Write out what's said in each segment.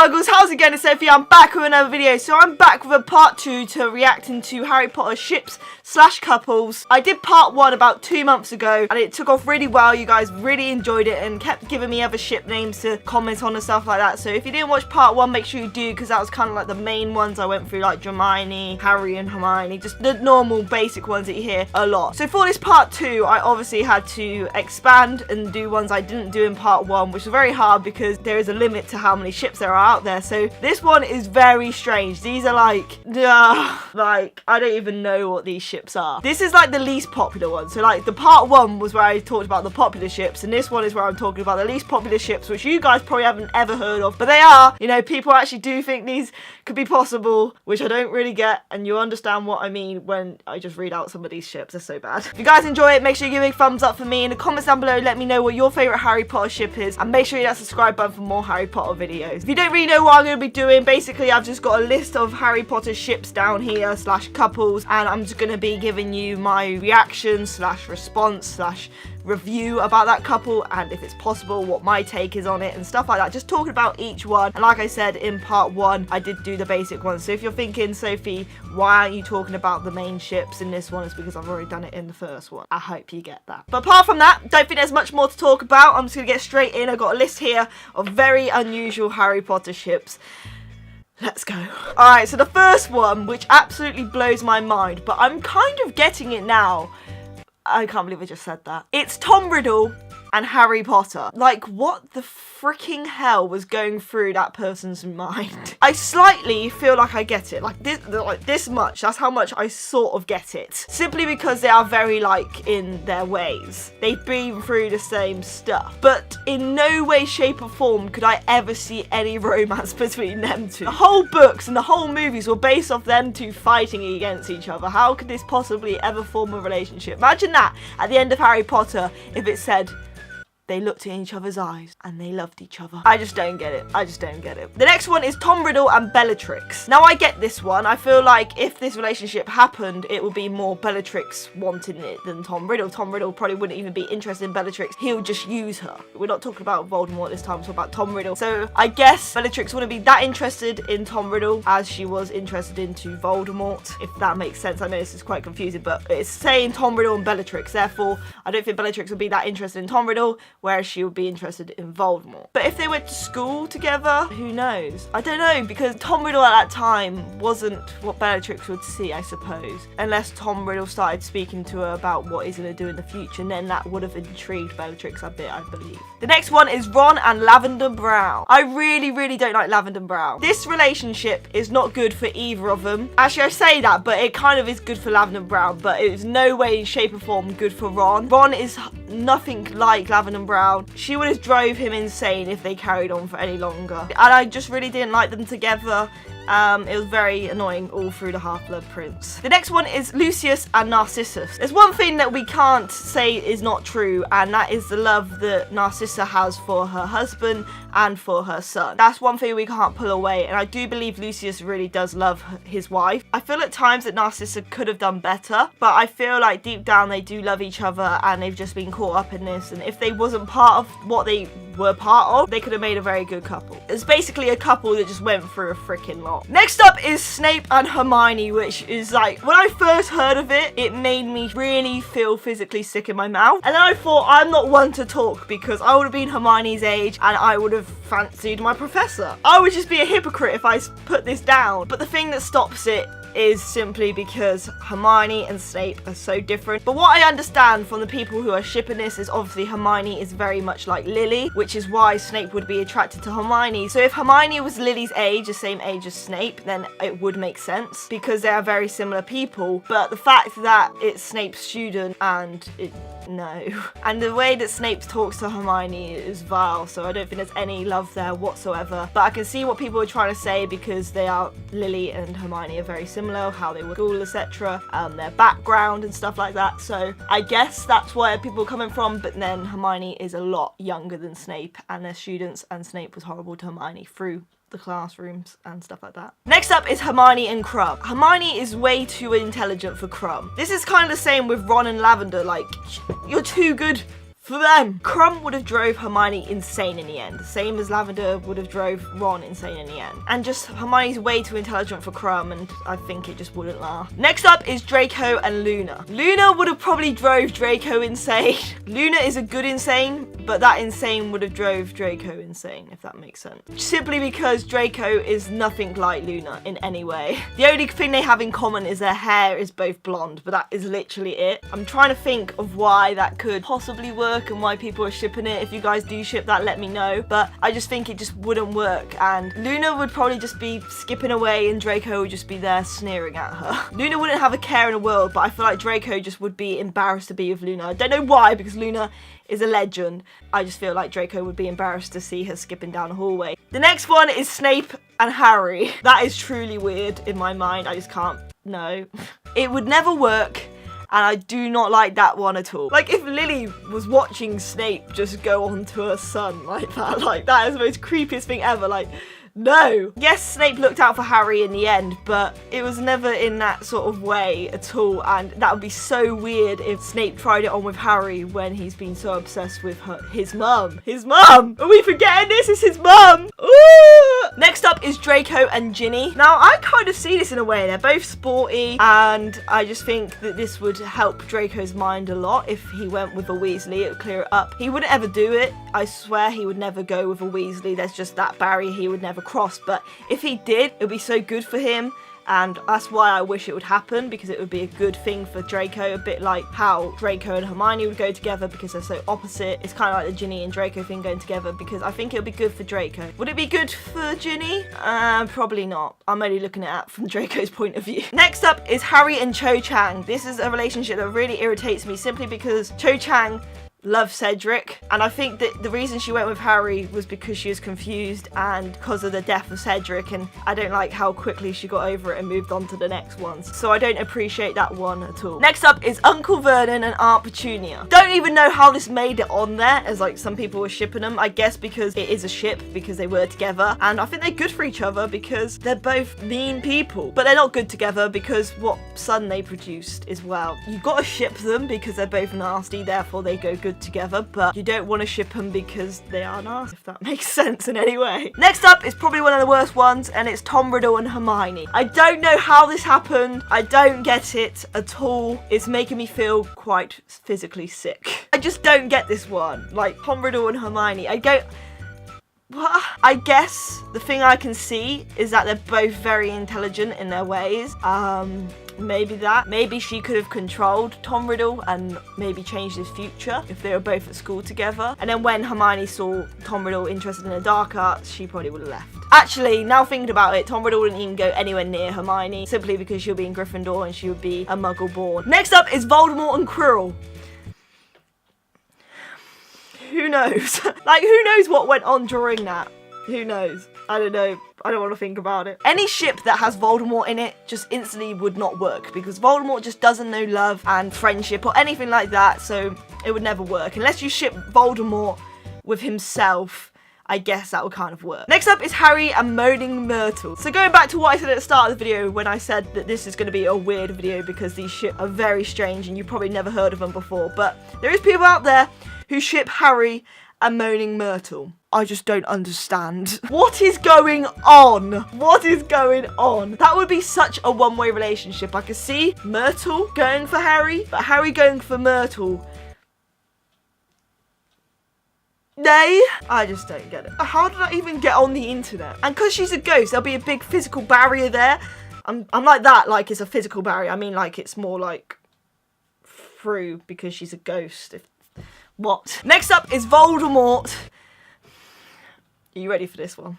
Muggles, how's it going? It's Sophie. I'm back with another video. So I'm back with a part 2 to reacting to Harry Potter ships / couples. I did part 1 about 2 months ago and it took off really well. You guys really enjoyed it and kept giving me other ship names to comment on and stuff like that. So if you didn't watch part 1, make sure you do, because that was kind of like the main ones I went through, like Hermione, Harry and Hermione, just the normal basic ones that you hear a lot. So for this part 2, I obviously had to expand and do ones I didn't do in part 1, which was very hard because there is a limit to how many ships there are out there. So this one is very strange. These are like I don't even know what these ships are. This is like the least popular one. So like the part 1 was where I talked about the popular ships, and this one is where I'm talking about the least popular ships, which you guys probably haven't ever heard of, but they are. You know, people actually do think these could be possible, which I don't really get, and you understand what I mean when I just read out some of these ships. They're so bad. If you guys enjoy it, make sure you give me a thumbs up for me. In the comments down below, let me know what your favourite Harry Potter ship is, and make sure you hit that subscribe button for more Harry Potter videos. If you don't really know what I'm going to be doing, basically I've just got a list of Harry Potter ships down here / couples, and I'm just going to be giving you my reaction / response / review about that couple, and if it's possible what my take is on it and stuff like that, just talking about each one. And like I said, in part 1 I did do the basic ones, so if you're thinking, Sophie, why aren't you talking about the main ships in this one, it's because I've already done it in the first one. I hope you get that. But apart from that, don't think there's much more to talk about. I'm just gonna get straight in. I've got a list here of very unusual Harry Potter ships. Let's go. Alright, so the first one, which absolutely blows my mind, but I'm kind of getting it now. I can't believe I just said that. It's Tom Riddle and Harry Potter. Like, what the freaking hell was going through that person's mind? I slightly feel like I get it. Like this much. That's how much I sort of get it. Simply because they are very like in their ways. They've been through the same stuff. But in no way, shape or form could I ever see any romance between them two. The whole books and the whole movies were based off them two fighting against each other. How could this possibly ever form a relationship? Imagine that at the end of Harry Potter if it said they looked in each other's eyes and they loved each other. I just don't get it. I just don't get it. The next one is Tom Riddle and Bellatrix. Now I get this one. I feel like if this relationship happened, it would be more Bellatrix wanting it than Tom Riddle. Tom Riddle probably wouldn't even be interested in Bellatrix. He'll just use her. We're not talking about Voldemort this time. We're talking about Tom Riddle. So I guess Bellatrix wouldn't be that interested in Tom Riddle as she was interested into Voldemort, if that makes sense. I know this is quite confusing, but it's saying Tom Riddle and Bellatrix. Therefore, I don't think Bellatrix would be that interested in Tom Riddle, whereas she would be interested in Voldemort. But if they went to school together, who knows? I don't know, because Tom Riddle at that time wasn't what Bellatrix would see, I suppose. Unless Tom Riddle started speaking to her about what he's going to do in the future, and then that would have intrigued Bellatrix a bit, I believe. The next one is Ron and Lavender Brown. I really don't like Lavender Brown. This relationship is not good for either of them. Actually, I say that, but it kind of is good for Lavender Brown, but it is no way, shape or form good for Ron. Ron is nothing like Lavender Brown. She would have drove him insane if they carried on for any longer. And I just really didn't like them together. It was very annoying all through the Half-Blood Prince. The next one is Lucius and Narcissus. There's one thing that we can't say is not true, and that is the love that Narcissa has for her husband and for her son. That's one thing we can't pull away, and I do believe Lucius really does love his wife. I feel at times that Narcissa could have done better, but I feel like deep down they do love each other and they've just been caught up in this, and if they wasn't part of what they were part of, they could have made a very good couple. It's basically a couple that just went through a freaking lot. Next up is Snape and Hermione, which is like, when I first heard of it, it made me really feel physically sick in my mouth. And then I thought, I'm not one to talk because I would have been Hermione's age and I would have fancied my professor. I would just be a hypocrite if I put this down. But the thing that stops it is simply because Hermione and Snape are so different. But what I understand from the people who are shipping this is obviously Hermione is very much like Lily, which is why Snape would be attracted to Hermione. So if Hermione was Lily's age, the same age as Snape, then it would make sense because they are very similar people. But the fact that it's Snape's student and no. And the way that Snape talks to Hermione is vile, so I don't think there's any love there whatsoever. But I can see what people are trying to say because they are, Lily and Hermione are very similar, how they were at school, etc., their background and stuff like that. So I guess that's where people are coming from, but then Hermione is a lot younger than Snape and they're students, and Snape was horrible to Hermione through the classrooms and stuff like that. Next up is Hermione and Crumb. Hermione is way too intelligent for Crumb. This is kind of the same with Ron and Lavender. Like, you're too good for them. Crumb would have drove Hermione insane in the end, same as Lavender would have drove Ron insane in the end. And just Hermione's way too intelligent for Crumb, and I think it just wouldn't last. Next up is Draco and Luna. Luna would have probably drove Draco insane. Luna is a good insane, but that insane would have drove Draco insane, if that makes sense. Simply because Draco is nothing like Luna in any way. The only thing they have in common is their hair is both blonde, but that is literally it. I'm trying to think of why that could possibly work and why people are shipping it. If you guys do ship that, let me know. But I just think it just wouldn't work, and Luna would probably just be skipping away and Draco would just be there sneering at her. Luna wouldn't have a care in the world, but I feel like Draco just would be embarrassed to be with Luna. I don't know why, because Luna is a legend. I just feel like Draco would be embarrassed to see her skipping down the hallway. The next one is Snape and Harry. That is truly weird in my mind. I just can't, no. It would never work. And I do not like that one at all. Like, if Lily was watching Snape just go on to her son like that is the most creepiest thing ever. Like, no. Yes, Snape looked out for Harry in the end, but it was never in that sort of way at all. And that would be so weird if Snape tried it on with Harry when he's been so obsessed with his mum. His mum! Are we forgetting this? It's his mum! Ooh! Next up is Draco and Ginny. Now, I kind of see this in a way. They're both sporty, and I just think that this would help Draco's mind a lot if he went with a Weasley. It would clear it up. He wouldn't ever do it. I swear he would never go with a Weasley. There's just that barrier he would never cross. But if he did, it would be so good for him. And that's why I wish it would happen, because it would be a good thing for Draco, a bit like how Draco and Hermione would go together because they're so opposite. It's kind of like the Ginny and Draco thing going together, because I think it would be good for Draco. Would it be good for Ginny? Probably not. I'm only looking at it from Draco's point of view. Next up is Harry and Cho Chang. This is a relationship that really irritates me, simply because Cho Chang loves Cedric, and I think that the reason she went with Harry was because she was confused and because of the death of Cedric, and I don't like how quickly she got over it and moved on to the next ones, so I don't appreciate that one at all. Next up is Uncle Vernon and Aunt Petunia. Don't even know how this made it on there, as like some people were shipping them. I guess because it is a ship, because they were together, and I think they're good for each other because they're both mean people, but they're not good together because what son they produced as well. You've got to ship them because they're both nasty, therefore they go good together, but you don't want to ship them because they are nasty, if that makes sense in any way. Next up is probably one of the worst ones, and it's Tom Riddle and Hermione. I don't know how this happened. I don't get it at all. It's making me feel quite physically sick. I just don't get this one. Like, Tom Riddle and Hermione. What? I guess the thing I can see is that they're both very intelligent in their ways. Maybe that. Maybe she could have controlled Tom Riddle and maybe changed his future if they were both at school together. And then when Hermione saw Tom Riddle interested in the dark arts, she probably would have left. Actually, now thinking about it, Tom Riddle wouldn't even go anywhere near Hermione, simply because she'll be in Gryffindor and she would be a muggle born. Next up is Voldemort and Quirrell. Who knows? Like, who knows what went on during that? Who knows? I don't know. I don't want to think about it. Any ship that has Voldemort in it just instantly would not work, because Voldemort just doesn't know love and friendship or anything like that, so it would never work. Unless you ship Voldemort with himself, I guess that would kind of work. Next up is Harry and Moaning Myrtle. So going back to what I said at the start of the video when I said that this is going to be a weird video because these ships are very strange and you probably never heard of them before, but there is people out there who ship Harry and Moaning Myrtle. I just don't understand. What is going on? What is going on? That would be such a one-way relationship. I could see Myrtle going for Harry, but Harry going for Myrtle. Nay, I just don't get it. How did I even get on the internet? And because she's a ghost, there'll be a big physical barrier there. I'm like that, like it's a physical barrier. I mean, like it's more like through because she's a ghost. What? Next up is Voldemort. Are you ready for this one?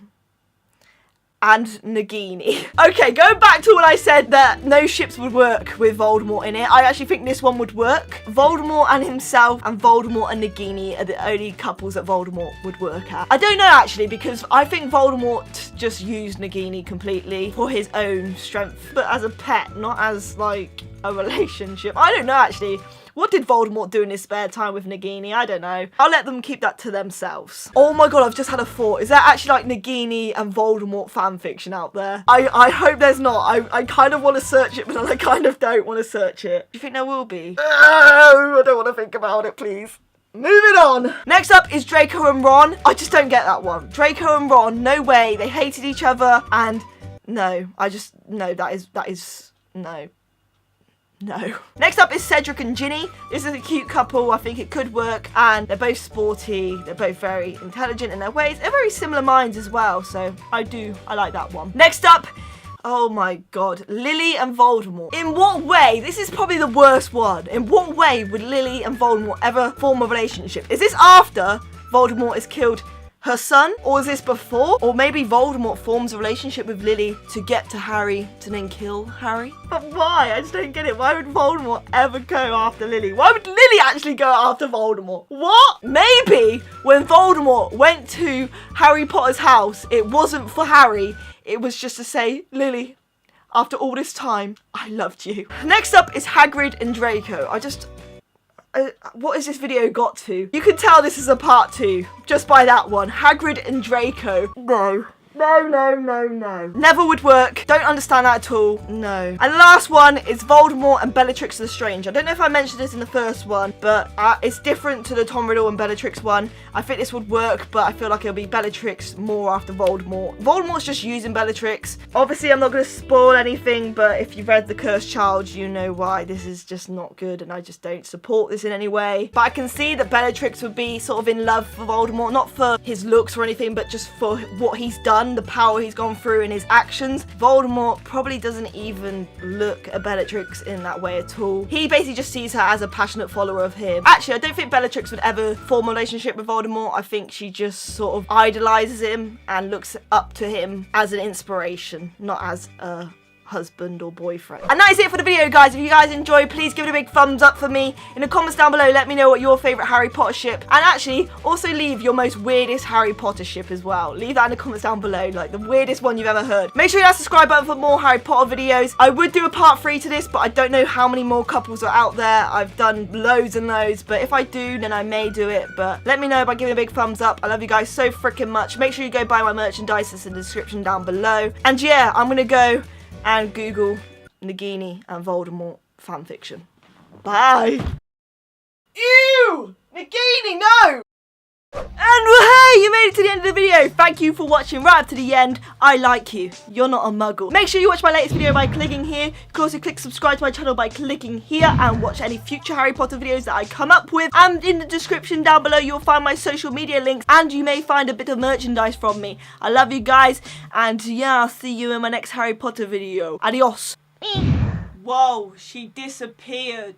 And Nagini. Okay, going back to when I said that no ships would work with Voldemort in it, I actually think this one would work. Voldemort and himself and Voldemort and Nagini are the only couples that Voldemort would work at. I don't know actually, because I think Voldemort just used Nagini completely for his own strength, but as a pet, not as like a relationship. I don't know actually. What did Voldemort do in his spare time with Nagini? I don't know. I'll let them keep that to themselves. Oh my god, I've just had a thought. Is there actually like Nagini and Voldemort fanfiction out there? I hope there's not. I kind of want to search it, but then I kind of don't want to search it. Do you think there will be? Oh, I don't want to think about it, please. Moving on. Next up is Draco and Ron. I just don't get that one. Draco and Ron, no way. They hated each other and no, that is, no. No. Next up is Cedric and Ginny. This is a cute couple. I think it could work. And they're both sporty. They're both very intelligent in their ways. They're very similar minds as well. So I like that one. Next up, oh my god, Lily and Voldemort. In what way? This is probably the worst one. In what way would Lily and Voldemort ever form a relationship? Is this after Voldemort has killed her son? Or is this before? Or maybe Voldemort forms a relationship with Lily to get to Harry to then kill Harry? But why? I just don't get it. Why would Voldemort ever go after Lily? Why would Lily actually go after Voldemort? What? Maybe when Voldemort went to Harry Potter's house, it wasn't for Harry. It was just to say, Lily, after all this time, I loved you. Next up is Hagrid and Draco. What has this video got to? You can tell this is a part 2 just by that one. Hagrid and Draco. No. No. Never would work. Don't understand that at all. No. And the last one is Voldemort and Bellatrix Lestrange. I don't know if I mentioned this in the first one, but it's different to the Tom Riddle and Bellatrix one. I think this would work, but I feel like it'll be Bellatrix more after Voldemort. Voldemort's just using Bellatrix. Obviously, I'm not going to spoil anything, but if you've read The Cursed Child, you know why this is just not good, and I just don't support this in any way. But I can see that Bellatrix would be sort of in love for Voldemort, not for his looks or anything, but just for what he's done, the power he's gone through in his actions. Voldemort probably doesn't even look at Bellatrix in that way at all. He basically just sees her as a passionate follower of him. Actually, I don't think Bellatrix would ever form a relationship with Voldemort. I think she just sort of idolizes him and looks up to him as an inspiration, not as a husband or boyfriend. And that is it for the video, guys. If you guys enjoyed, please give it a big thumbs up for me. In the comments down below, let me know what your favourite Harry Potter ship, and actually also leave your most weirdest Harry Potter ship as well. Leave that in the comments down below, like the weirdest one you've ever heard. Make sure you hit that subscribe button for more Harry Potter videos. I would do a part 3 to this, but I don't know how many more couples are out there. I've done loads and loads, but if I do, then I may do it. But let me know by giving a big thumbs up. I love you guys so freaking much. Make sure you go buy my merchandise. It's in the description down below. And yeah, I'm gonna go and Google Nagini and Voldemort fanfiction. Bye. Ew! Nagini, no! And hey, you made it to the end of the video. Thank you for watching right up to the end. I like you. You're not a muggle. Make sure you watch my latest video by clicking here. You can also click subscribe to my channel by clicking here and watch any future Harry Potter videos that I come up with. And in the description down below, you'll find my social media links and you may find a bit of merchandise from me. I love you guys. And yeah, I'll see you in my next Harry Potter video. Adios. Whoa, she disappeared.